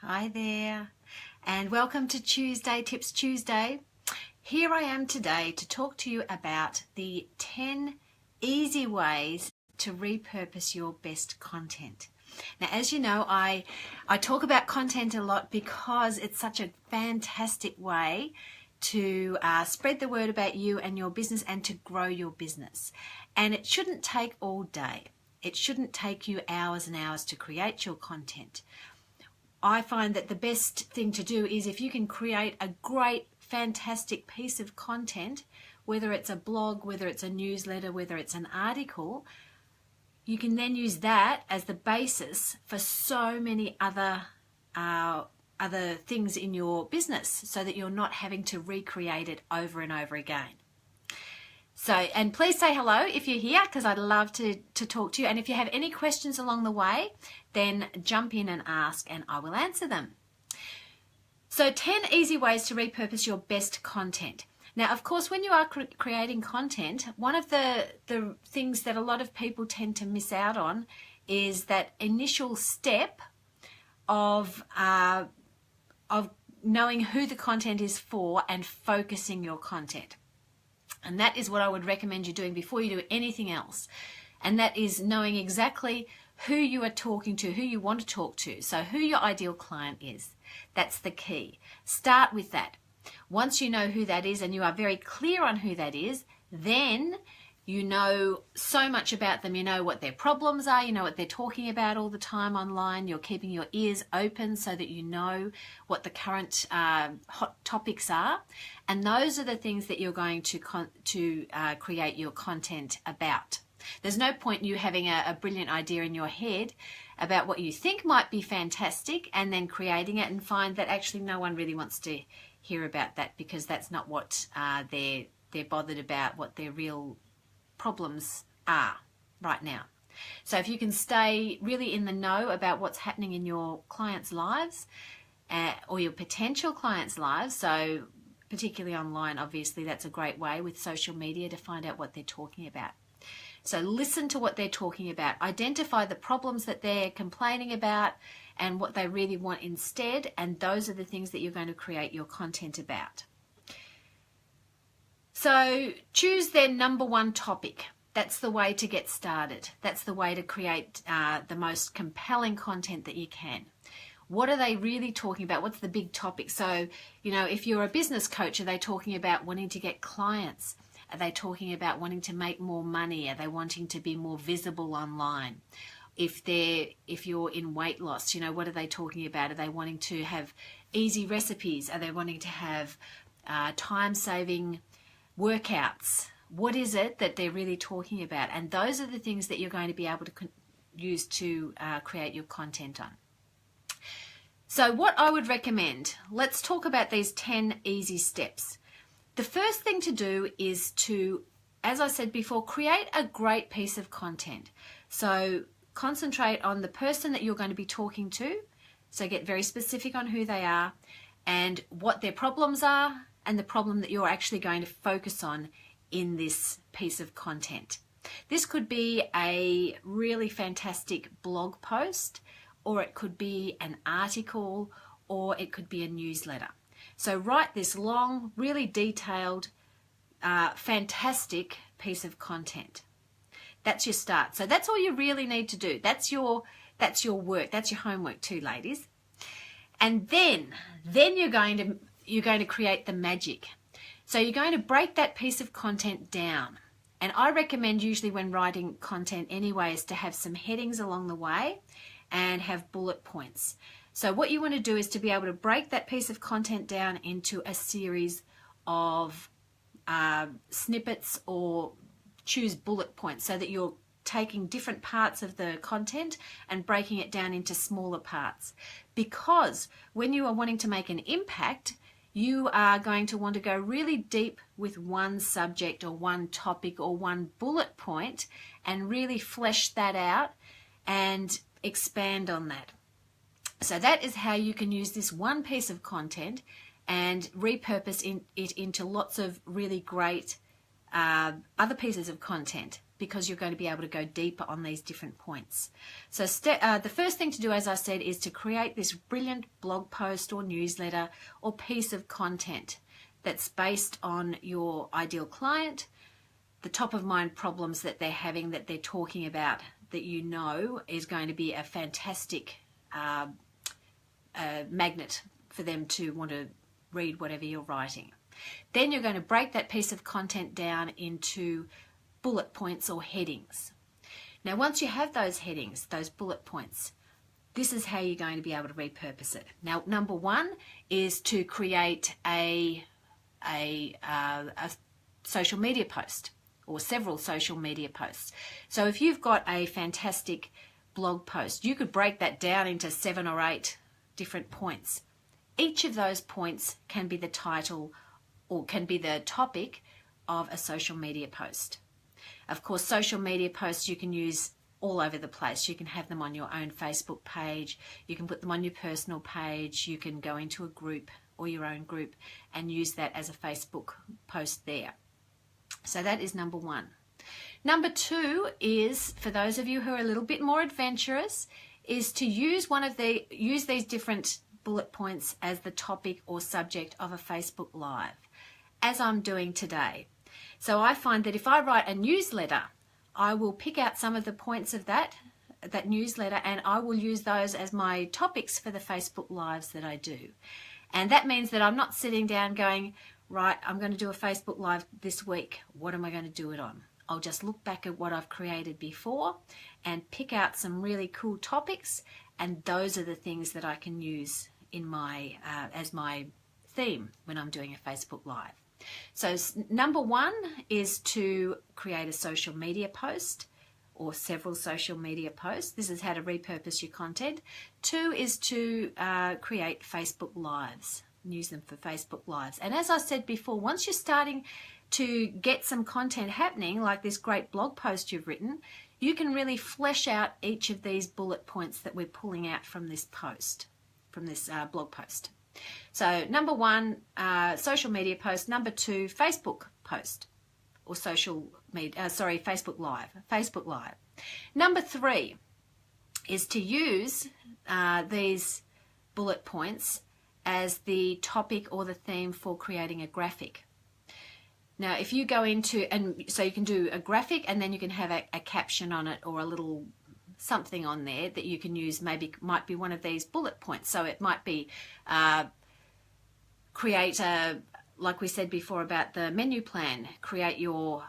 Hi there, and welcome to Tuesday Tips Tuesday. Here I am today to talk to you about the 10 easy ways to repurpose your best content. Now, as you know, I talk about content a lot because it's such a fantastic way to spread the word about you and your business and to grow your business. And it shouldn't take all day. It shouldn't take you hours and hours to create your content. I find that the best thing to do is if you can create a great, fantastic piece of content, whether it's a blog, whether it's a newsletter, whether it's an article, you can then use that as the basis for so many other things in your business so that you're not having to recreate it over and over again. So, and please say hello if you're here because I'd love to talk to you. And if you have any questions along the way, then jump in and ask and I will answer them. So 10 easy ways to repurpose your best content. Now, of course, when you are creating content, one of the things that a lot of people tend to miss out on is that initial step of knowing who the content is for and focusing your content. And that is what I would recommend you doing before you do anything else. And that is knowing exactly who you are talking to, who you want to talk to. So who your ideal client is. That's the key. Start with that. Once you know who that is and you are very clear on who that is, then you know so much about them. You know what their problems are. You know what they're talking about all the time online. You're keeping your ears open so that you know what the current hot topics are. And those are the things that you're going to create your content about. There's no point in you having a brilliant idea in your head about what you think might be fantastic and then creating it and find that actually no one really wants to hear about that because that's not what they're bothered about, what their real problems are right now. So if you can stay really in the know about what's happening in your clients' lives or your potential clients' lives, so particularly online, obviously that's a great way with social media to find out what they're talking about. So listen to what they're talking about, identify the problems that they're complaining about and what they really want instead, and those are the things that you're going to create your content about. So choose their number one topic. That's the way to get started. That's the way to create the most compelling content that you can. What are they really talking about? What's the big topic? So, you know, if you're a business coach, are they talking about wanting to get clients? Are they talking about wanting to make more money? Are they wanting to be more visible online? If you're in weight loss, you know, what are they talking about? Are they wanting to have easy recipes? Are they wanting to have time-saving workouts? What is it that they're really talking about? And those are the things that you're going to be able to use to create your content on. So what I would recommend, let's talk about these 10 easy steps. The first thing to do is to, as I said before, create a great piece of content. So concentrate on the person that you're going to be talking to. So get very specific on who they are and what their problems are and the problem that you're actually going to focus on in this piece of content. This could be a really fantastic blog post, or it could be an article, or it could be a newsletter. So write this long, really detailed, fantastic piece of content. That's your start. So that's all you really need to do. That's your work. That's your homework too, ladies. And then you're going to create the magic. So you're going to break that piece of content down. And I recommend usually when writing content anyway is to have some headings along the way and have bullet points. So what you want to do is to be able to break that piece of content down into a series of snippets or choose bullet points so that you're taking different parts of the content and breaking it down into smaller parts. Because when you are wanting to make an impact, you are going to want to go really deep with one subject or one topic or one bullet point and really flesh that out and expand on that. So that is how you can use this one piece of content and repurpose it into lots of really great other pieces of content because you're going to be able to go deeper on these different points. So the first thing to do, as I said, is to create this brilliant blog post or newsletter or piece of content that's based on your ideal client, the top of mind problems that they're having, that they're talking about, that you know is going to be a fantastic magnet for them to want to read whatever you're writing. Then you're going to break that piece of content down into bullet points or headings. Now, once you have those headings, those bullet points, this is how you're going to be able to repurpose it. Now, number one is to create a social media post or several social media posts. So if you've got a fantastic blog post, you could break that down into 7 or 8 different points. Each of those points can be the title or can be the topic of a social media post. Of course, social media posts you can use all over the place. You can have them on your own Facebook page, you can put them on your personal page, you can go into a group or your own group and use that as a Facebook post there. So that is number one. Number two is, for those of you who are a little bit more adventurous, is to use these different bullet points as the topic or subject of a Facebook Live, as I'm doing today. So I find that if I write a newsletter, I will pick out some of the points of that newsletter and I will use those as my topics for the Facebook Lives that I do. And that means that I'm not sitting down going, right, I'm going to do a Facebook Live this week. What am I going to do it on? I'll just look back at what I've created before and pick out some really cool topics, and those are the things that I can use in my as my theme when I'm doing a Facebook Live. So number one is to create a social media post or several social media posts. This is how to repurpose your content. Two is to create Facebook Lives, use them for Facebook Lives. And as I said before, once you're starting to get some content happening, like this great blog post you've written, you can really flesh out each of these bullet points that we're pulling out from this post, from this blog post. So number one, social media post. Number two, Facebook post or Facebook Live. Number three is to use these bullet points as the topic or the theme for creating a graphic. Now, if you go into, and so you can do a graphic and then you can have a caption on it or a little something on there that you can use, might be one of these bullet points. So it might be create like we said before about the menu plan, create your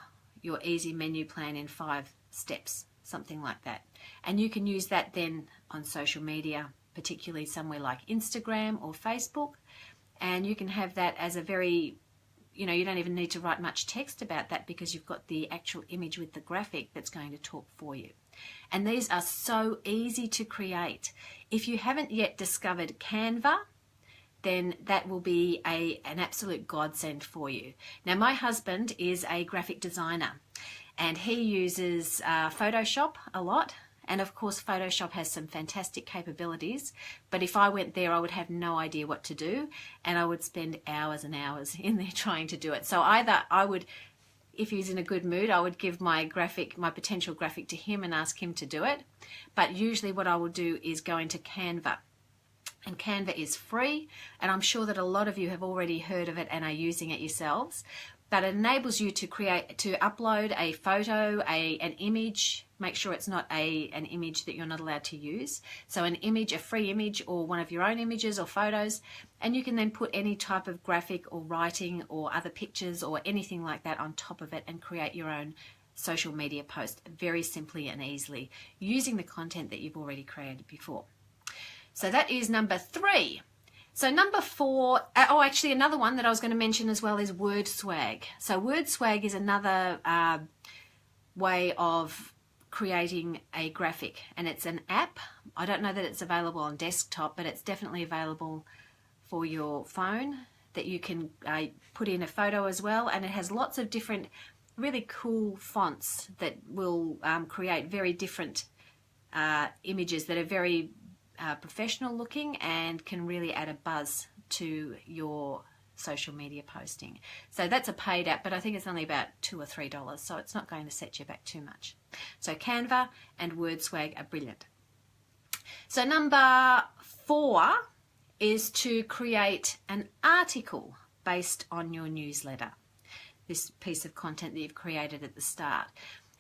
easy menu plan in 5 steps, something like that. And you can use that then on social media, particularly somewhere like Instagram or Facebook, and you can have that as a very, you don't even need to write much text about that because you've got the actual image with the graphic that's going to talk for you. And these are so easy to create. If you haven't yet discovered Canva, then that will be an absolute godsend for you. Now, my husband is a graphic designer and he uses Photoshop a lot. And of course, Photoshop has some fantastic capabilities, but if I went there, I would have no idea what to do, and I would spend hours and hours in there trying to do it. So either I would, if he's in a good mood, I would give my potential graphic to him and ask him to do it. But usually what I will do is go into Canva. And Canva is free, and I'm sure that a lot of you have already heard of it and are using it yourselves. But it enables you to upload a photo, an image. Make sure it's not an image that you're not allowed to use. So an image, a free image, or one of your own images or photos, and you can then put any type of graphic or writing or other pictures or anything like that on top of it and create your own social media post very simply and easily using the content that you've already created before. So that is number 3. So number 4, actually another one that I was going to mention as well is WordSwag. So WordSwag is another way of creating a graphic, and it's an app. I don't know that it's available on desktop, but it's definitely available for your phone that you can put in a photo as well, and it has lots of different really cool fonts that will create very different images that are very professional looking and can really add a buzz to your social media posting. So that's a paid app, but I think it's only about $2 or $3, so it's not going to set you back too much. So Canva and WordSwag are brilliant. So number 4 is to create an article based on your newsletter, this piece of content that you've created at the start.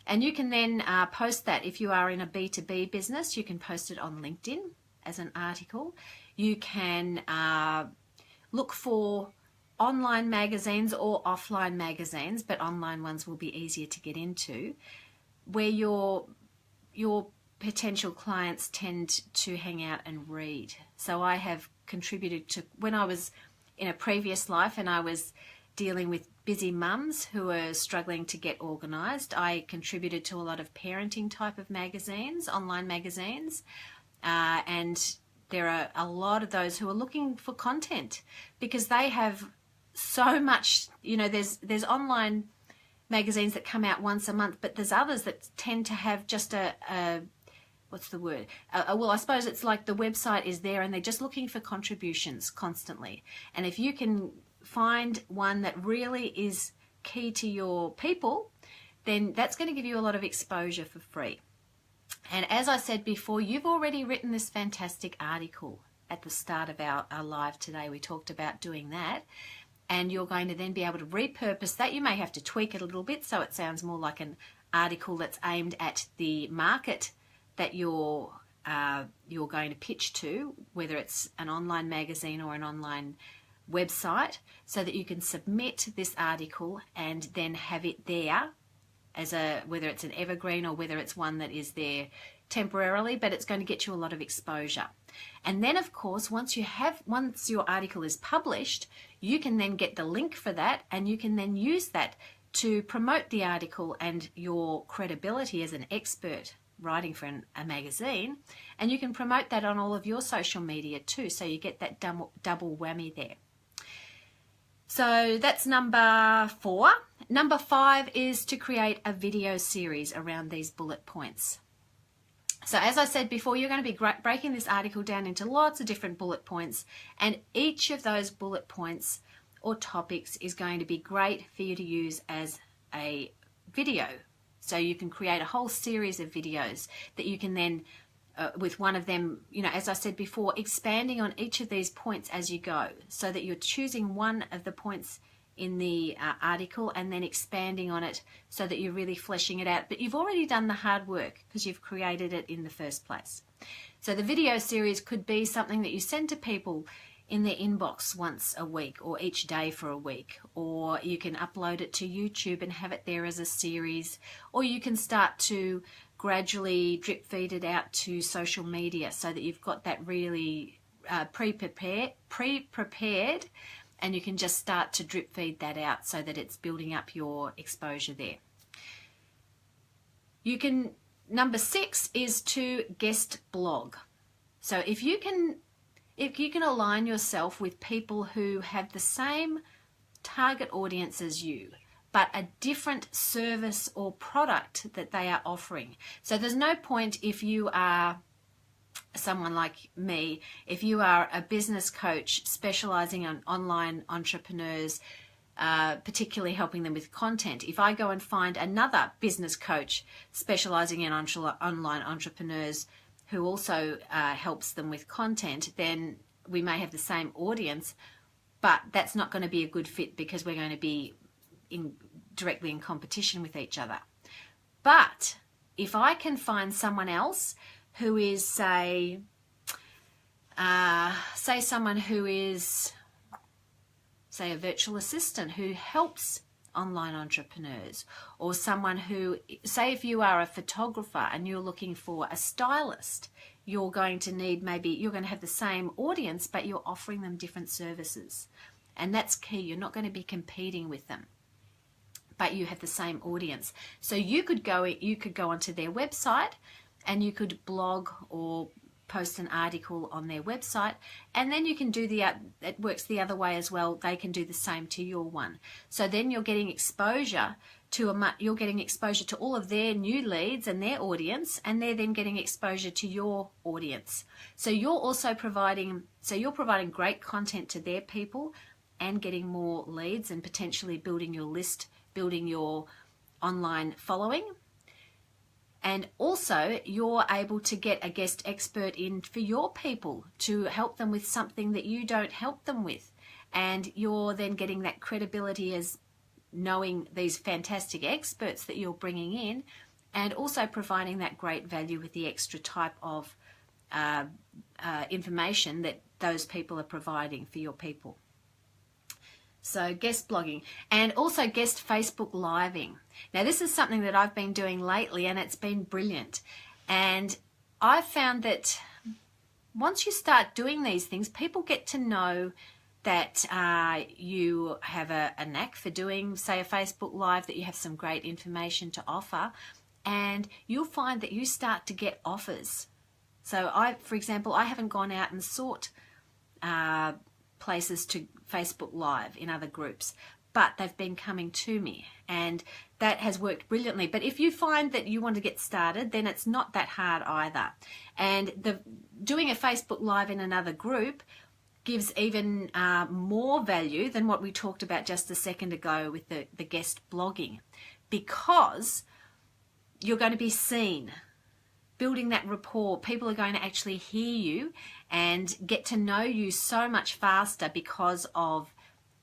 And you can then post that. If you are in a B2B business, you can post it on LinkedIn as an article. You can look for online magazines or offline magazines, but online ones will be easier to get into, where your potential clients tend to hang out and read. So I have contributed to, when I was in a previous life and I was dealing with busy mums who were struggling to get organised, I contributed to a lot of parenting type of magazines, online magazines, and there are a lot of those who are looking for content because they have so much, you know, there's online magazines that come out once a month, but there's others that tend to have just what's the word? Well, I suppose it's like the website is there and they're just looking for contributions constantly. And if you can find one that really is key to your people, then that's going to give you a lot of exposure for free. And as I said before, you've already written this fantastic article at the start of our live today. We talked about doing that. And you're going to then be able to repurpose that. You may have to tweak it a little bit so it sounds more like an article that's aimed at the market that you're going to pitch to, whether it's an online magazine or an online website, so that you can submit this article and then have it there as whether it's an evergreen or whether it's one that is there temporarily, but it's going to get you a lot of exposure. And then of course, once your article is published, you can then get the link for that and you can then use that to promote the article and your credibility as an expert writing for a magazine, and you can promote that on all of your social media too, so you get that double whammy there. So that's number 4. Number 5 is to create a video series around these bullet points. So as I said before, you're going to be breaking this article down into lots of different bullet points, and each of those bullet points or topics is going to be great for you to use as a video. So you can create a whole series of videos that you can then, with one of them, you know, as I said before, expanding on each of these points as you go, so that you're choosing one of the points in the article and then expanding on it so that you're really fleshing it out. But you've already done the hard work because you've created it in the first place. So the video series could be something that you send to people in their inbox once a week or each day for a week, or you can upload it to YouTube and have it there as a series, or you can start to gradually drip feed it out to social media so that you've got that really pre-prepared, and you can just start to drip feed that out so that it's building up your exposure there. Number 6 is to guest blog. So if you can align yourself with people who have the same target audience as you, but a different service or product that they are offering. So there's no point, if you are someone like me, if you are a business coach specializing on online entrepreneurs, particularly helping them with content. If I go and find another business coach specializing in online entrepreneurs who also helps them with content, then we may have the same audience, but that's not going to be a good fit because we're going to be directly in competition with each other. But if I can find someone else who is, say someone who is, say, a virtual assistant who helps online entrepreneurs, or someone who, say if you are a photographer and you're looking for a stylist, you're going to need, maybe you're going to have the same audience, but you're offering them different services. And that's key. You're not going to be competing with them, but you have the same audience. So you could go onto their website and you could blog or post an article on their website, and then you can do it works the other way as well. They can do the same to your one. So then you're getting exposure to all of their new leads and their audience, and they're then getting exposure to your audience. So you're also providing great content to their people, and getting more leads and potentially building your list, building your online following. And also you're able to get a guest expert in for your people to help them with something that you don't help them with. And you're then getting that credibility as knowing these fantastic experts that you're bringing in, and also providing that great value with the extra type of information that those people are providing for your people. So guest blogging, and also guest Facebook living. Now this is something that I've been doing lately, and it's been brilliant. And I've found that once you start doing these things, people get to know that you have a knack for doing, say, a Facebook Live, that you have some great information to offer, and you'll find that you start to get offers. So for example, I haven't gone out and sought places to Facebook Live in other groups, but they've been coming to me, and that has worked brilliantly. But if you find that you want to get started, then it's not that hard either. And doing a Facebook Live in another group gives even more value than what we talked about just a second ago with the guest blogging, because you're going to be seen. Building that rapport, people are going to actually hear you and get to know you so much faster because of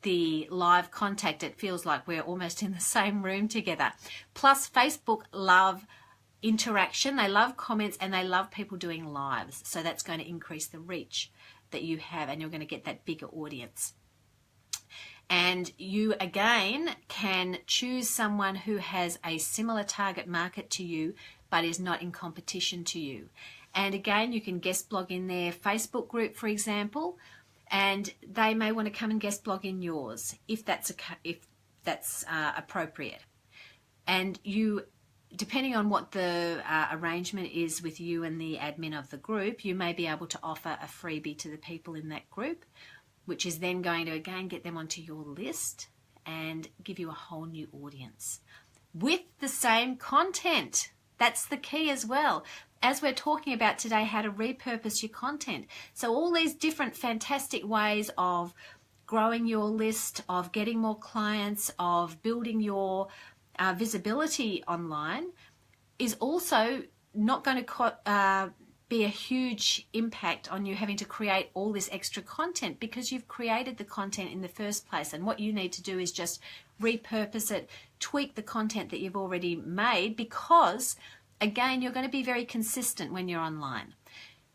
the live contact. It feels like we're almost in the same room together. Plus, Facebook love interaction, they love comments, and they love people doing lives. So that's going to increase the reach that you have, and you're going to get that bigger audience. And you again can choose someone who has a similar target market to you but is not in competition to you. And again, you can guest blog in their Facebook group, for example, and they may want to come and guest blog in yours if that's appropriate. And you, depending on what the arrangement is with you and the admin of the group, you may be able to offer a freebie to the people in that group, which is then going to again get them onto your list and give you a whole new audience with the same content. That's the key as well, as we're talking about today, how to repurpose your content. So all these different fantastic ways of growing your list, of getting more clients, of building your visibility online is also not going to be a huge impact on you having to create all this extra content, because you've created the content in the first place, and what you need to do is just repurpose it, tweak the content that you've already made, because again, you're going to be very consistent when you're online.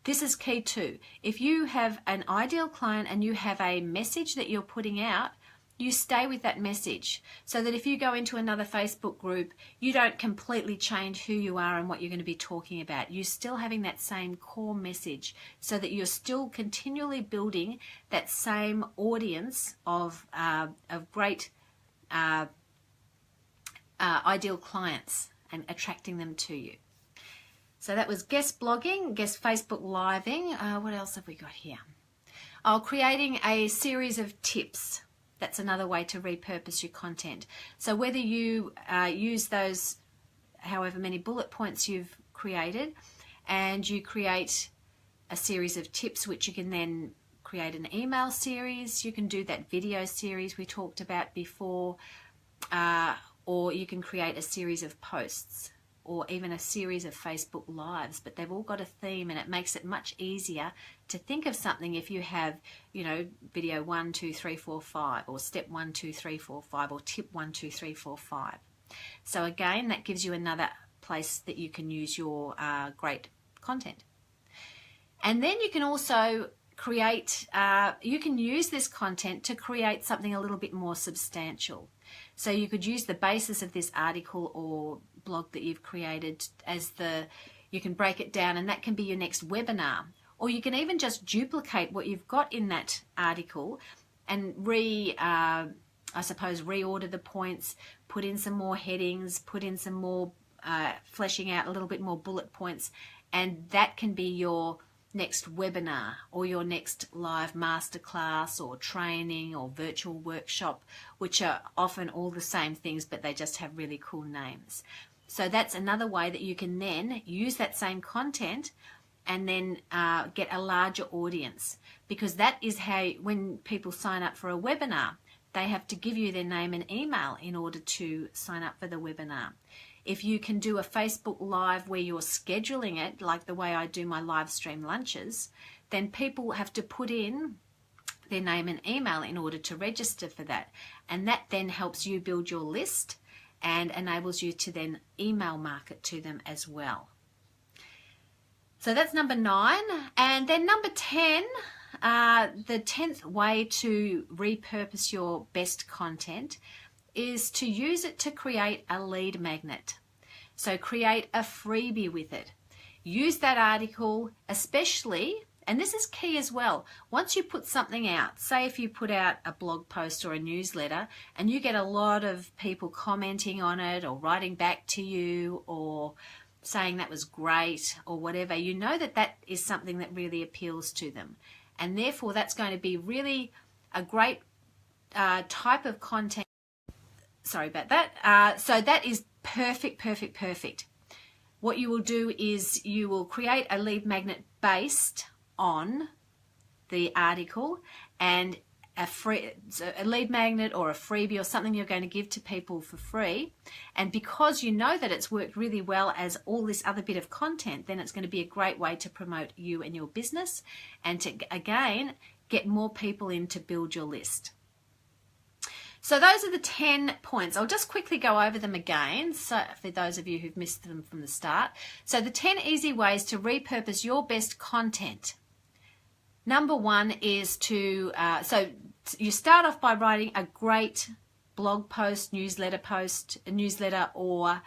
This is key too. If you have an ideal client and you have a message that you're putting out, you stay with that message, so that if you go into another Facebook group, you don't completely change who you are and what you're going to be talking about. You're still having that same core message, so that you're still continually building that same audience of great ideal clients and attracting them to you. So that was guest blogging, guest Facebook living. What else have we got here? Oh, creating a series of tips. That's another way to repurpose your content. So whether you use those however many bullet points you've created, and you create a series of tips which you can then create an email series, you can do that video series we talked about before, or you can create a series of posts, or even a series of Facebook Lives, but they've all got a theme, and it makes it much easier to think of something if you have, you know, video 1, 2, 3, 4, 5, or step 1, 2, 3, 4, 5, or tip 1, 2, 3, 4, 5. So again, that gives you another place that you can use your great content. And then you can also create, you can use this content to create something a little bit more substantial. So you could use the basis of this article or blog that you've created as you can break it down, and that can be your next webinar. Or you can even just duplicate what you've got in that article and reorder the points, put in some more headings, put in some more fleshing out a little bit more bullet points, and that can be your next webinar or your next live masterclass or training or virtual workshop, which are often all the same things, but they just have really cool names. So that's another way that you can then use that same content and then get a larger audience, because that is how, when people sign up for a webinar, they have to give you their name and email in order to sign up for the webinar. If you can do a Facebook Live where you're scheduling it, like the way I do my live stream lunches, then people have to put in their name and email in order to register for that. And that then helps you build your list and enables you to then email market to them as well. So that's number 9. And then number 10, the 10th way to repurpose your best content is to use it to create a lead magnet. So create a freebie with it. Use that article, especially, and this is key as well, once you put something out, say if you put out a blog post or a newsletter and you get a lot of people commenting on it or writing back to you or saying that was great or whatever, you know that that is something that really appeals to them. And therefore that's going to be really a great type of content. Sorry about that. So that is perfect. What you will do is you will create a lead magnet based on the article, and a lead magnet or a freebie or something you're going to give to people for free. And because you know that it's worked really well as all this other bit of content, then it's going to be a great way to promote you and your business and to, again, get more people in to build your list. So those are the 10 points. I'll just quickly go over them again, so for those of you who've missed them from the start. So the 10 easy ways to repurpose your best content. Number 1 is to, so you start off by writing a great blog post, newsletter or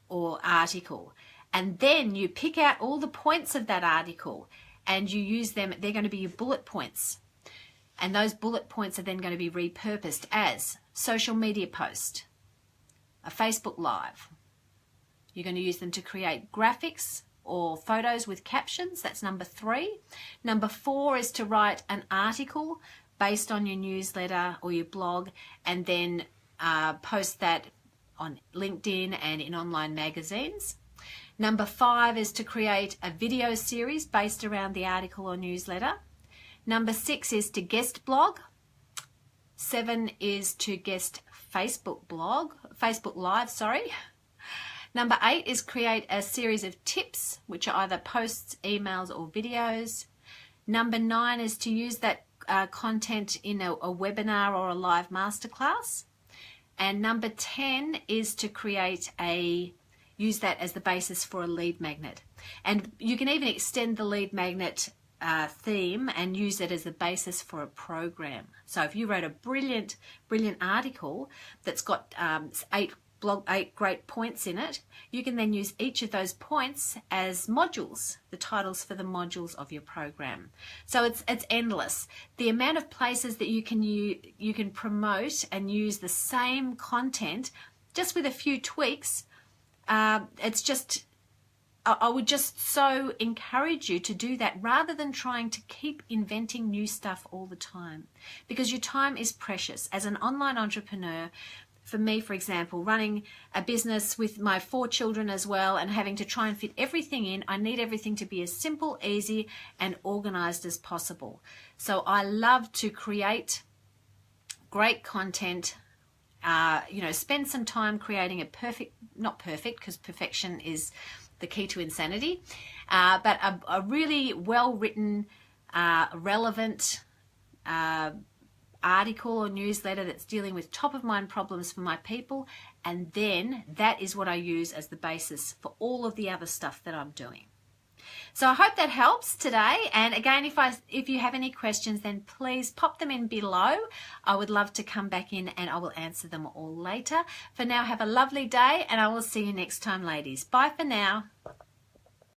article. And then you pick out all the points of that article and you use them. They're going to be your bullet points. And those bullet points are then going to be repurposed as social media post, a Facebook Live. You're going to use them to create graphics or photos with captions. That's number 3. Number 4 is to write an article based on your newsletter or your blog and then post that on LinkedIn and in online magazines. Number 5 is to create a video series based around the article or newsletter. Number 6 is to guest blog. 7 is to guest Facebook Live, sorry. Number 8 is create a series of tips, which are either posts, emails, or videos. Number 9 is to use that content in a webinar or a live masterclass. And number 10 is to use that as the basis for a lead magnet. And you can even extend the lead magnet theme and use it as the basis for a program. So if you wrote a brilliant article that's got 8 great points in it, you can then use each of those points as modules, the titles for the modules of your program. So it's endless. The amount of places that you can promote and use the same content just with a few tweaks. I would just so encourage you to do that rather than trying to keep inventing new stuff all the time, because your time is precious. As an online entrepreneur, for me, for example, running a business with my 4 children as well and having to try and fit everything in, I need everything to be as simple, easy, and organized as possible. So I love to create great content, spend some time creating not perfect, because perfection is the key to insanity, but a really well-written, relevant article or newsletter that's dealing with top-of-mind problems for my people, and then that is what I use as the basis for all of the other stuff that I'm doing. So I hope that helps today, and again, if you have any questions, then please pop them in below. I would love to come back in and I will answer them all later. For now, have a lovely day, and I will see you next time, ladies. Bye for now.